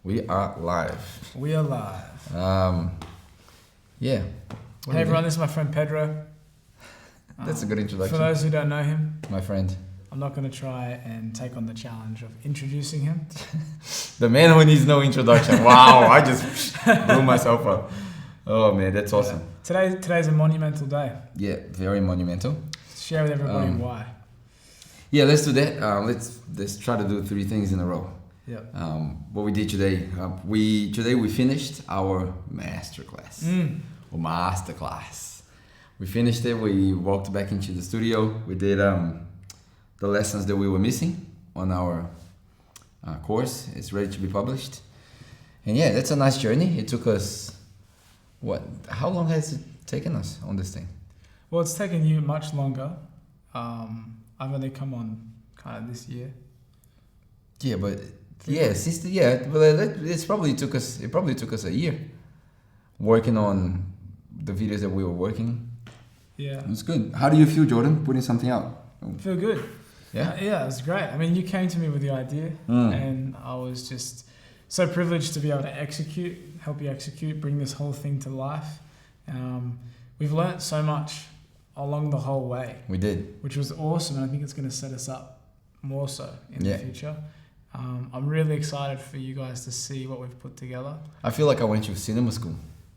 We are live. We are live. Yeah. Hey everyone, this is my friend Pedro. That's a good introduction. For those who don't know him, My friend. I'm not going to try and take on the challenge of introducing him. The man who needs no introduction. Wow, I just blew myself up. Oh man, that's awesome. Today's a monumental day. Yeah, very monumental. Share with everybody why. Yeah, let's do that. Let's try to do 3 things in a row. Yeah. What we did today, we finished our masterclass or masterclass. We finished it. We walked back into the studio. We did the lessons that we were missing on our course. It's ready to be published. And yeah, that's a nice journey. It took us how long has it taken us on this thing? Well, it's taken you much longer. I've only come on kind of this year. Yeah, but it probably took us a year working on the videos that we were working. Yeah. It was good. How do you feel, Jordan, putting something out? Feel good. Yeah? Yeah, it was great. I mean, you came to me with the idea and I was just so privileged to be able to help you execute, bring this whole thing to life. We've learnt so much along the whole way. We did. Which was awesome, and I think it's going to set us up more so in the future. I'm really excited for you guys to see what we've put together. I feel like I went to cinema school.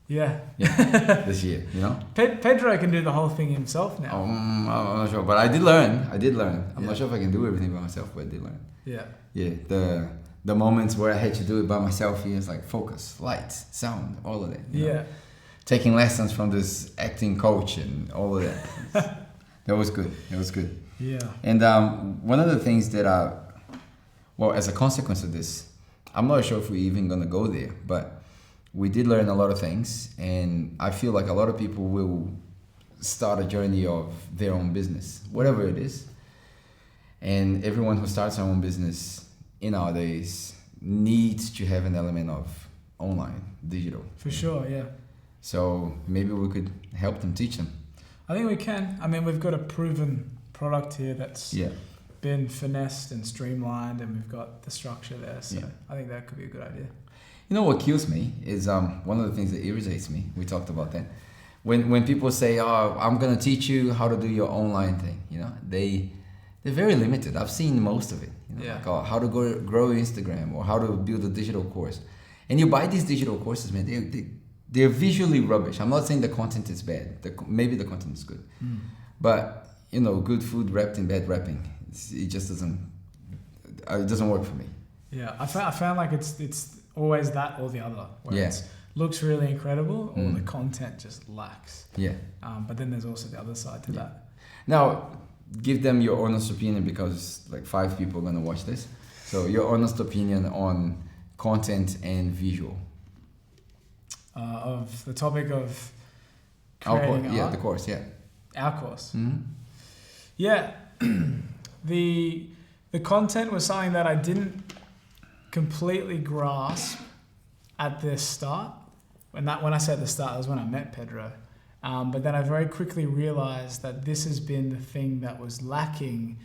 Yeah. This year, you know? Pedro can do the whole thing himself now. I'm not sure, but I did learn. I'm not sure if I can do everything by myself, but I did learn. Yeah. Yeah, the moments where I had to do it by myself, it's like focus, lights, sound, all of that. You know? Taking lessons from this acting coach and all of that. That was good. It was good. Yeah. And one of the things that as a consequence of this, I'm not sure if we're even going to go there, but we did learn a lot of things, and I feel like a lot of people will start a journey of their own business, whatever it is. And everyone who starts their own business in nowadays needs to have an element of online, digital. For sure, yeah. So maybe we could help them, teach them. I think we can. I mean, we've got a proven product here that's been finessed and streamlined, and we've got the structure there. So I think that could be a good idea. You know what kills me is one of the things that irritates me. We talked about that. When people say, "Oh, I'm gonna teach you how to do your online thing," you know, they're very limited. I've seen most of it. You know, like how to grow Instagram or how to build a digital course. And you buy these digital courses, man. They're visually rubbish. I'm not saying the content is bad. Maybe the content is good, but you know, good food wrapped in bad wrapping. It just doesn't. It doesn't work for me. Yeah, I found like it's always that or the other. Where it looks really incredible, or the content just lacks. Yeah. But then there's also the other side to that. Now, give them your honest opinion, because like 5 people are gonna watch this. So your honest opinion on content and visual. Of the topic of creating art. The course, Our course. Mm-hmm. Yeah. The content was something that I didn't completely grasp at the start. When I say at the start, that was when I met Pedro. But then I very quickly realized that this has been the thing that was lacking,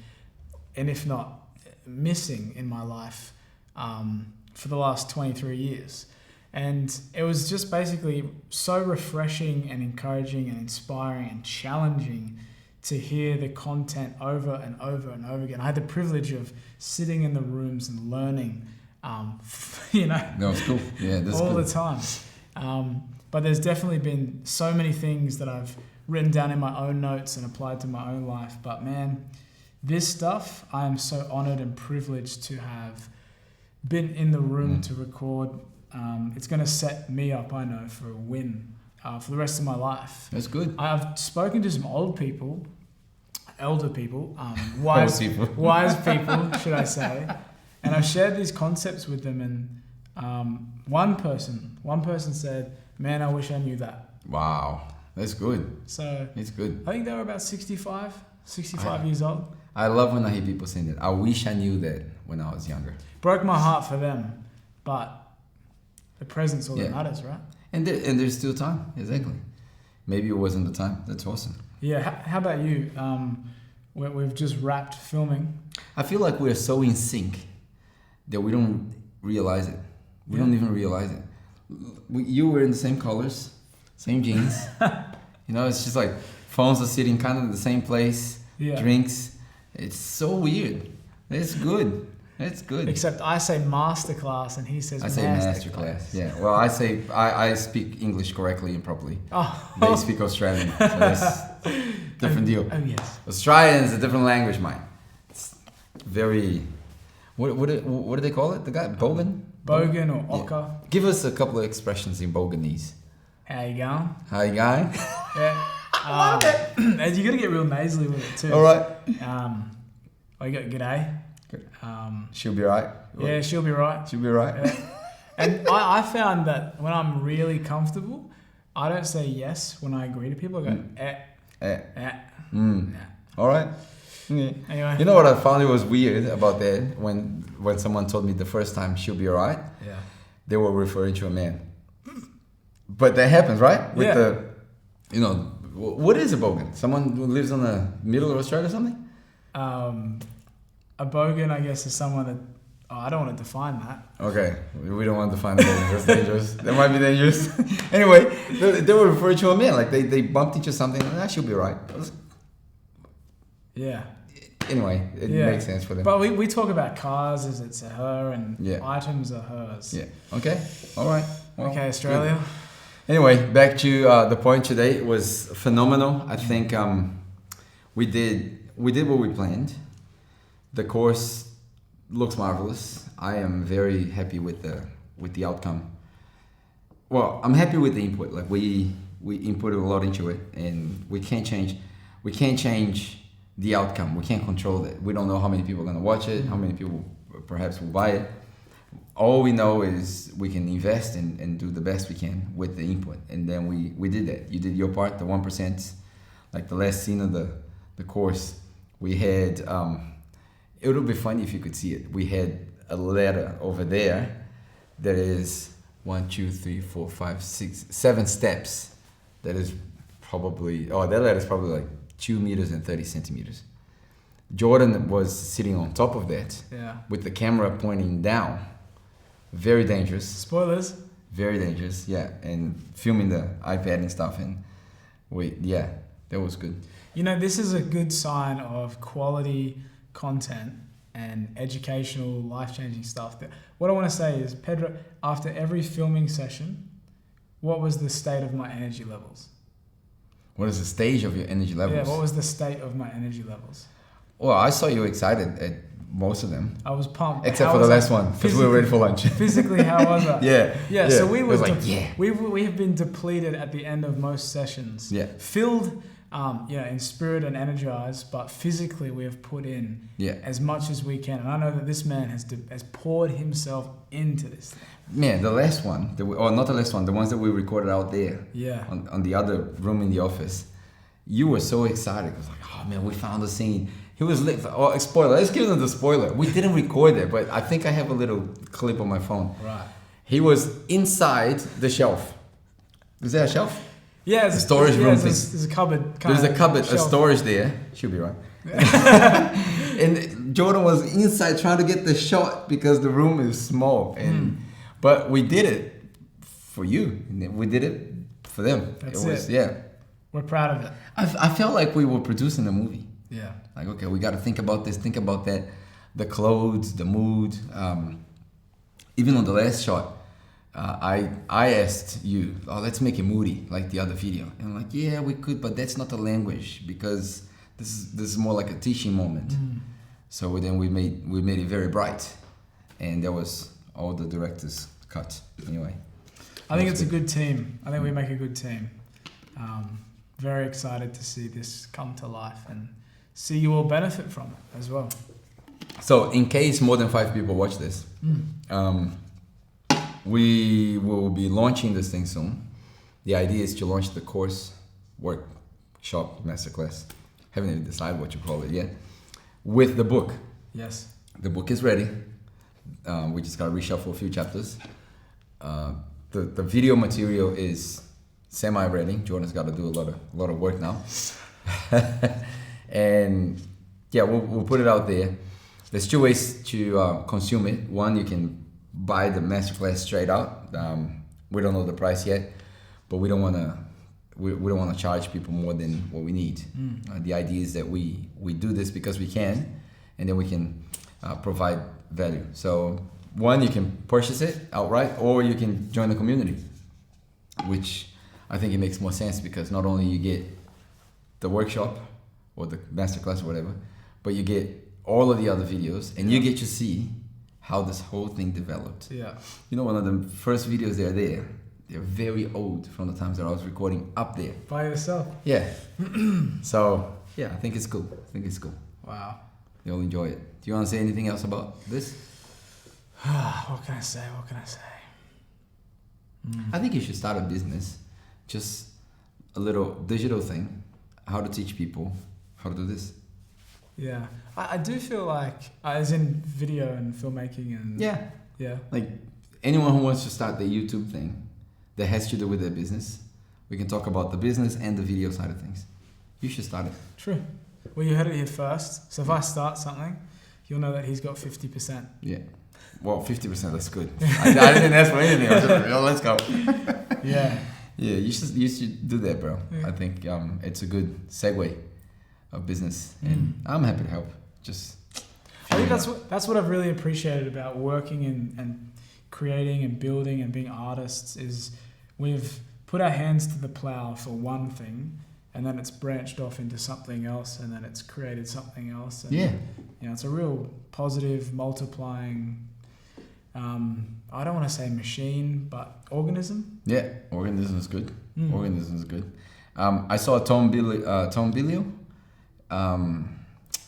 and if not missing in my life for the last 23 years. And it was just basically so refreshing and encouraging and inspiring and challenging to hear the content over and over and over again. I had the privilege of sitting in the rooms and learning, you know, that was cool. Yeah, that's all cool. the time. But there's definitely been so many things that I've written down in my own notes and applied to my own life. But man, this stuff, I am so honored and privileged to have been in the room to record. It's going to set me up, I know, for a win for the rest of my life. That's good. I've spoken to some elder people, wise people, should I say, and I've shared these concepts with them. And one person said, "Man, I wish I knew that." Wow, that's good. So it's good. I think they were about 65 years old. I love when I hear people saying that. I wish I knew that when I was younger. Broke my heart for them, but the present's all that matters, right? And there's still time, exactly. Maybe it wasn't the time. That's awesome. Yeah. How about you? We've just wrapped filming. I feel like we're so in sync that we don't realize it. We don't even realize it. You were in the same colors, same jeans. You know, it's just like phones are sitting kind of in the same place. Yeah. Drinks. It's so weird. It's good. It's good. Except I say Masterclass and he says I say Masterclass. Yeah. Well, I speak English correctly and properly. Oh. They speak Australian, so that's different deal. Oh yes. Australian is a different language, mate. It's very. What do they call it? The guy Bogan. Bogan or Ocker. Yeah. Give us a couple of expressions in Boganese. How you going? How you going? Yeah. I love it. And you got to get real nasally with it too. All right. You got g'day. Good. She'll be right. Yeah, she'll be right. She'll be right. Yeah. And I found that when I'm really comfortable, I don't say yes when I agree to people. I go Mm. All right. Yeah. Anyway. You know what I found it was weird about that when someone told me the first time she'll be alright. Yeah. They were referring to a man. But that happens, right? With the, you know, what is a bogan? Someone who lives in the middle of Australia or something? A bogan, I guess, is someone that. Oh, I don't want to define that. Okay, we don't want to define the bogan. That's dangerous. That might be dangerous. Anyway, they were referring to a man. Like they bumped into something. She'll be right. Yeah. Anyway, it makes sense for them. But we talk about cars as it's a her and Yeah. items are hers. Yeah. Okay. All right. Well, Okay, Australia. good. Anyway, back to the point today. It was phenomenal. I think we did what we planned. The course looks marvelous. I am very happy with the outcome. Well, I'm happy with the input. Like we inputted a lot into it, and we can't change the outcome. We can't control that. We don't know how many people are going to watch it, how many people perhaps will buy it. All we know is we can invest and do the best we can with the input. And then we did that. You did your part, the 1%. Like the last scene of the course, we had, it would be funny if you could see it. We had a letter over there that is 1, 2, 3, 4, 5, 6, 7 steps. That letter is probably like 2 meters and 30 centimeters. Jordan was sitting on top of that with the camera pointing down. Very dangerous. Spoilers. Very dangerous, yeah. And filming the iPad and stuff. And that was good. You know, this is a good sign of quality content and educational, life-changing stuff. What I want to say is, Pedro, after every filming session, what was the state of my energy levels? What is the stage of your energy levels? Yeah, what was the state of my energy levels? Well, I saw you excited at most of them. I was pumped. Except for the last one, because we were ready for lunch. Physically, how was I? Yeah. So we were we have been depleted at the end of most sessions. Yeah. Filled, in spirit and energized, but physically we have put in as much as we can. And I know that this man has poured himself into this thing. Man, the last one, not the last one, the ones that we recorded out there. Yeah. On the other room in the office. You were so excited. It was like, oh man, we found the scene. He was spoiler. Let's give them the spoiler. We didn't record it, but I think I have a little clip on my phone. Right. He was inside the shelf. Is that a shelf? Yeah, it's a storage room thing. There's a cupboard. There's a cupboard, shelf. a storage there. She'll be right. And Jordan was inside trying to get the shot because the room is small. But we did it for you. We did it for them. That's it. Yeah. We're proud of it. I felt like we were producing a movie. Yeah. Like, okay, we got to think about this, think about that. The clothes, the mood. Even on the last shot, I asked you, let's make it moody like the other video. And I'm like, yeah, we could, but that's not the language because this is more like a teaching moment. So then we made it very bright, and that was all the director's cut. Anyway, I think it's a good team. I think we make a good team. Very excited to see this come to life and see you all benefit from it as well. So in case more than 5 people watch this, we will be launching this thing soon. The idea is to launch the course, workshop, masterclass. Haven't even decided what you call it yet. With the book. Yes. The book is ready. We just got to reshuffle a few chapters. The video material is semi-ready. Jordan's got to do a lot of work now. And yeah, we'll put it out there. There's 2 ways to consume it. One, you can buy the masterclass straight out. We don't know the price yet, but we don't want to. We don't want to charge people more than what we need. The idea is that we do this because we can, and then we can provide value. So one, you can purchase it outright, or you can join the community, which I think it makes more sense because not only you get the workshop or the masterclass or whatever, but you get all of the other videos, and you get to see how this whole thing developed. Yeah. You know, one of the first videos they're very old from the times that I was recording up there. By yourself. Yeah. So, yeah, I think it's cool. Wow. You'll enjoy it. Do you want to say anything else about this? What can I say? I think you should start a business. Just a little digital thing. How to teach people how to do this. Yeah. I do feel like, as in video and filmmaking and... Yeah. Yeah. Like, anyone who wants to start the YouTube thing that has to do with their business, we can talk about the business and the video side of things. You should start it. True. Well, you heard it here first. So if I start something, you'll know that he's got 50%. Yeah. Well, 50%, that's good. I didn't ask for anything. I was just like, let's go. Yeah. Yeah, you should do that, bro. Yeah. I think it's a good segue of business, and I'm happy to help. Just I think that's what I've really appreciated about working and creating and building and being artists is we've put our hands to the plow for one thing, and then it's branched off into something else, and then it's created something else. And, yeah. You know, it's a real positive, multiplying. I don't want to say machine, but organism. Yeah, organism is good. Organism is good. I saw Tom Billio.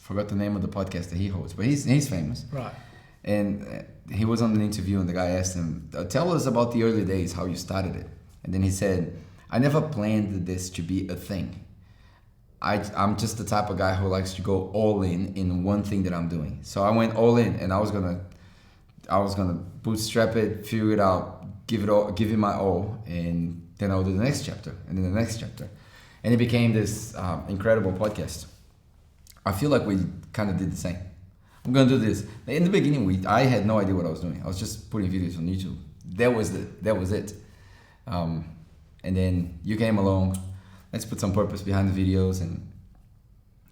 Forgot the name of the podcast that he hosts, but he's famous. Right. And he was on an interview, and the guy asked him, "Tell us about the early days, how you started it." And then he said, "I never planned this to be a thing. I'm just the type of guy who likes to go all in one thing that I'm doing. So I went all in, and I was gonna bootstrap it, figure it out, give it my all, and then I'll do the next chapter, and then the next chapter, and it became this incredible podcast. I feel like we kind of did the same. I'm gonna do this. In the beginning, I had no idea what I was doing. I was just putting videos on YouTube. That was it. And then you came along. Let's put some purpose behind the videos, and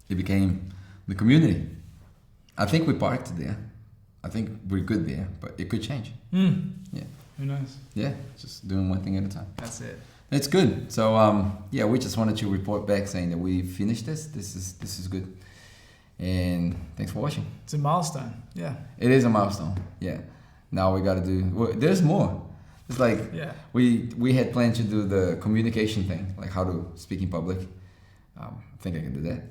it became the community. I think we parked there. I think we're good there, but it could change. Yeah. Who knows? Yeah, just doing one thing at a time. That's it. It's good. So yeah, we just wanted to report back saying that we finished this. This is good. And thanks for watching. It's a milestone. Yeah. It is a milestone. Yeah. Now we got to do. Well, there's more. It's like we had planned to do the communication thing, like how to speak in public. I think I can do that.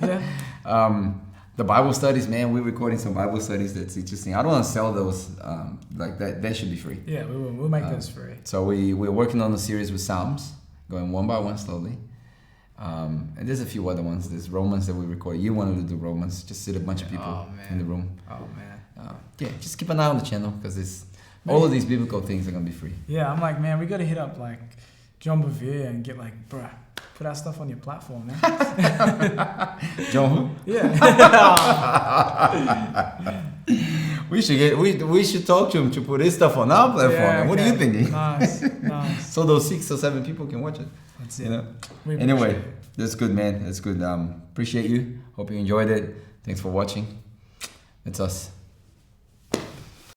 Yeah. The Bible studies, man, we're recording some Bible studies. That's interesting. I don't want to sell those. Like that. That should be free. Yeah, we will. We'll make those free. So we're working on a series with Psalms, going one by one slowly. And there's a few other ones. There's Romans that we recorded. You wanted to do Romans, just sit a bunch of people in the room. Oh man. Yeah, just keep an eye on the channel because all of these biblical things are gonna be free. Yeah, I'm like, man, we got to hit up like John Bevere and get like, bruh, put our stuff on your platform, man. John who? Yeah. we should talk to him to put his stuff on our platform. Yeah, What are you thinking? Nice. So those 6 or 7 people can watch it. That's it. You know. We Anyway, appreciate it. that's good, man. That's good. Appreciate you. Hope you enjoyed it. Thanks for watching. It's us.